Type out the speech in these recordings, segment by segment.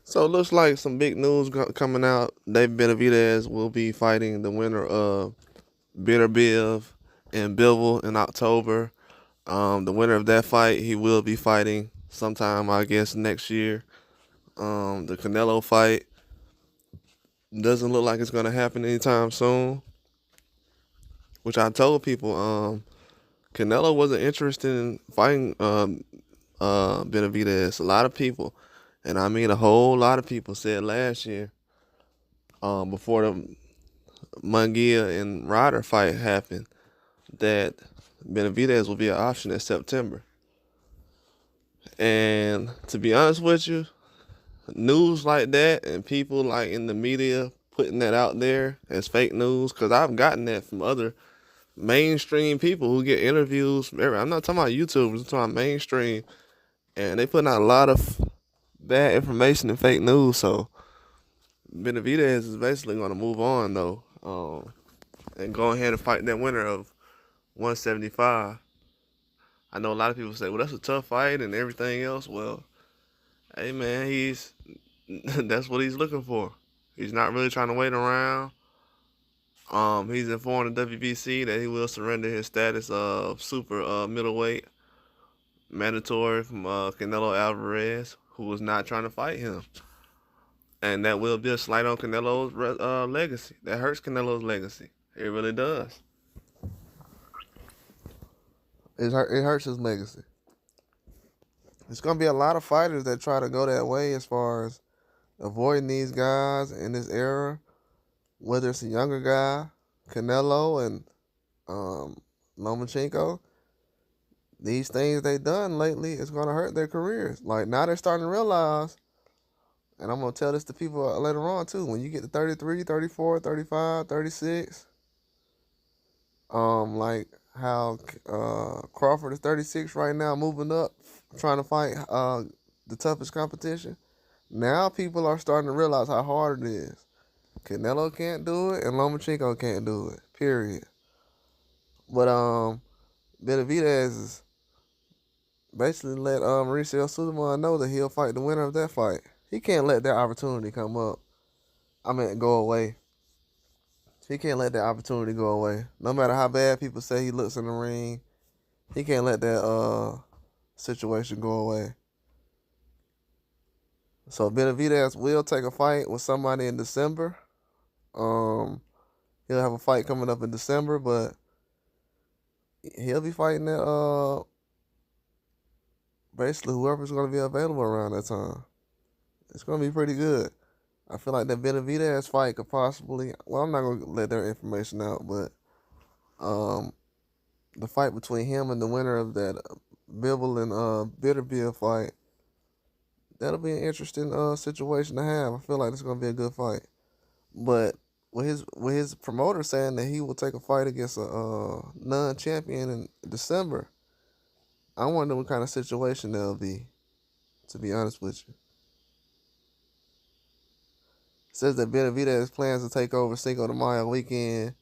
So it looks like some big news coming out. Benavidez will be fighting the winner of Beterbiev and Bivol in October. The winner of that fight, he will be fighting sometime, I guess, next year. The Canelo fight doesn't look like it's going to happen anytime soon, which I told people Canelo wasn't interested in fighting Benavidez. A lot of people, and I mean a whole lot of people, said last year before the Munguia and Ryder fight happened that Benavidez will be an option in September. And to be honest with you, news like that and people like in the media putting that out there as fake news, because I've gotten that from other mainstream people who get interviews. I'm not talking about YouTubers, I'm talking about mainstream, and they putting out a lot of bad information and fake news. So Benavidez is basically going to move on though, and go ahead and fight that winner of 175. I know a lot of people say, well, that's a tough fight and everything else. Well, hey man, that's what he's looking for. He's not really trying to wait around. He's informed the WBC that he will surrender his status of super middleweight mandatory from Canelo Alvarez, who was not trying to fight him. And that will be a slight on Canelo's legacy. That hurts Canelo's legacy. It really does. It hurts his legacy. There's going to be a lot of fighters that try to go that way as far as avoiding these guys in this era, whether it's a younger guy, Canelo and Lomachenko. These things they done lately is going to hurt their careers. Like, now they're starting to realize, and I'm going to tell this to people later on too, when you get to 33, 34, 35, 36, like how Crawford is 36 right now, moving up, trying to fight the toughest competition. Now people are starting to realize how hard it is. Canelo can't do it, and Lomachenko can't do it, period. But Benavidez is basically let Mauricio Sulaiman know that he'll fight the winner of that fight. He can't let that opportunity come up. Go away. He can't let that opportunity go away. No matter how bad people say he looks in the ring, he can't let that situation go away. So Benavidez will take a fight with somebody in December. He'll have a fight coming up in December, but he'll be fighting that basically whoever's going to be available around that time. It's going to be pretty good. I feel like that Benavidez fight could possibly, well, I'm not going to let their information out, but the fight between him and the winner of that Bivol and Beterbiev fight, that'll be an interesting situation to have. I feel like it's going to be a good fight. But with his promoter saying that he will take a fight against a non-champion in December, I wonder what kind of situation that'll be, to be honest with you. It says that Benavidez plans to take over Cinco de Mayo weekend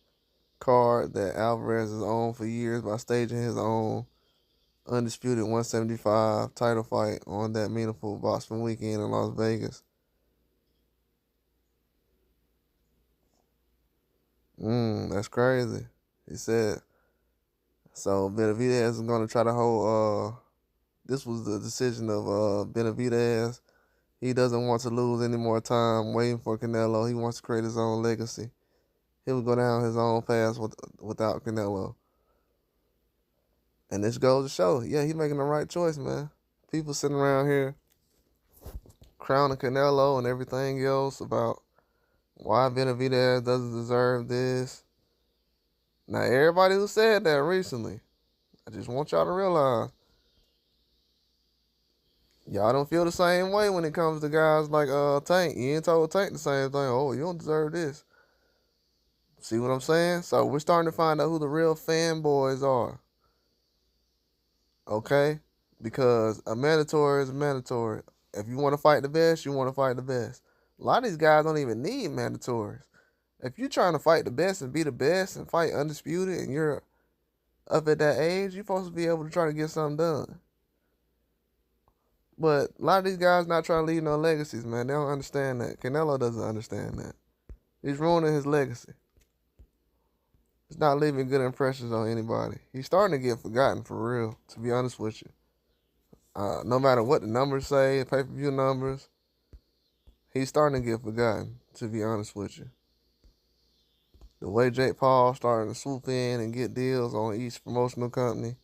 card that Alvarez has owned for years by staging his own undisputed 175 title fight on that meaningful boxing weekend in Las Vegas. That's crazy. He said. So Benavidez is going to try to hold. This was the decision of Benavidez. He doesn't want to lose any more time waiting for Canelo. He wants to create his own legacy. He will go down his own path without Canelo. And this goes to show, yeah, he's making the right choice, man. People sitting around here crowning Canelo and everything else about why Benavidez doesn't deserve this. Now, everybody who said that recently, I just want y'all to realize, y'all don't feel the same way when it comes to guys like Tank. You ain't told Tank the same thing. Oh, you don't deserve this. See what I'm saying? So we're starting to find out who the real fanboys are. Okay? Because a mandatory is a mandatory. If you want to fight the best, you want to fight the best. A lot of these guys don't even need mandatories. If you're trying to fight the best and be the best and fight undisputed and you're up at that age, you're supposed to be able to try to get something done. But a lot of these guys not trying to leave no legacies, man. They don't understand that. Canelo doesn't understand that. He's ruining his legacy. He's not leaving good impressions on anybody. He's starting to get forgotten for real, to be honest with you. No matter what the numbers say, pay-per-view numbers, he's starting to get forgotten, to be honest with you. The way Jake Paul starting to swoop in and get deals on each promotional company,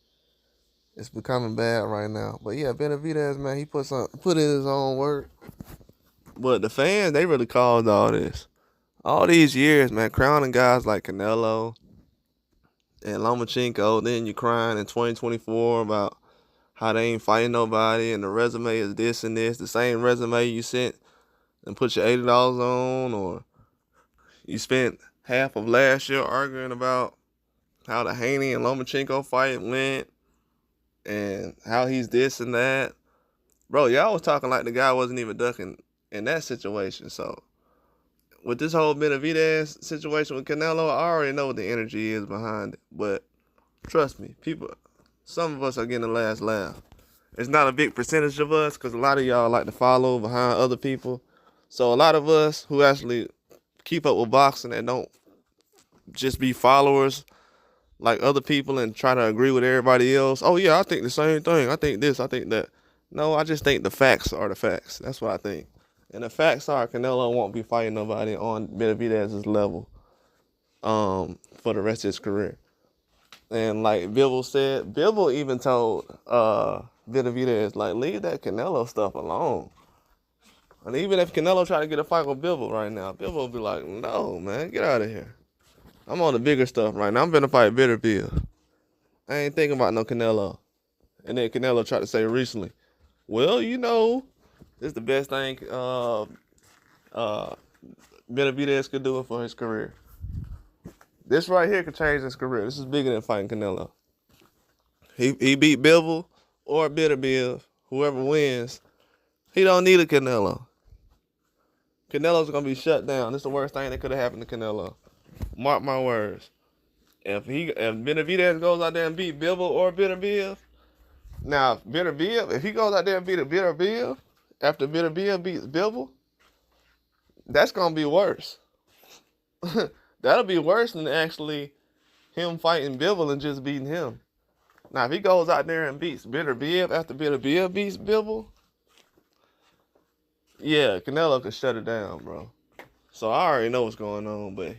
it's becoming bad right now. But yeah, Benavidez, man, he put in his own work. But the fans, they really caused all this. All these years, man, crowning guys like Canelo and Lomachenko, then you crying in 2024 about how they ain't fighting nobody and the resume is this and this, the same resume you sent and put your $80 on, or you spent half of last year arguing about how the Haney and Lomachenko fight went and how he's this and that. Bro, y'all was talking like the guy wasn't even ducking in that situation. So with this whole Benavidez situation with Canelo, I already know what the energy is behind it. But trust me, some of us are getting the last laugh. It's not a big percentage of us because a lot of y'all like to follow behind other people. So a lot of us who actually keep up with boxing and don't just be followers like other people and try to agree with everybody else. Oh yeah, I think the same thing. I think this, I think that. No, I just think the facts are the facts. That's what I think. And the facts are Canelo won't be fighting nobody on Benavidez's level for the rest of his career. And like Bivol said, Bivol even told Benavidez, like, leave that Canelo stuff alone. And even if Canelo try to get a fight with Bivol right now, Bivol will be like, no, man, get out of here. I'm on the bigger stuff right now. I'm finna fight Beterbiev. I ain't thinking about no Canelo. And then Canelo tried to say recently, well, you know, this is the best thing Benavidez could do for his career. This right here could change his career. This is bigger than fighting Canelo. He beat Bivol or Beterbiev, whoever wins. He don't need a Canelo. Canelo's gonna be shut down. This is the worst thing that could have happened to Canelo. Mark my words. If Benavidez goes out there and beat Bivol or Beterbiev, now Beterbiev, if he goes out there and beat Beterbiev after Beterbiev beats Bivol, that's gonna be worse. That'll be worse than actually him fighting Bivol and just beating him. Now, if he goes out there and beats Beterbiev after Beterbiev beats Bivol, yeah, Canelo could shut it down, bro. So I already know what's going on, but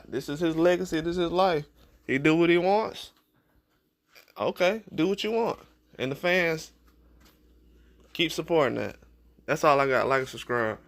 this is his legacy, this is his life. He do what he wants. Okay, do what you want. And the fans, keep supporting that. That's all I got. Like and subscribe.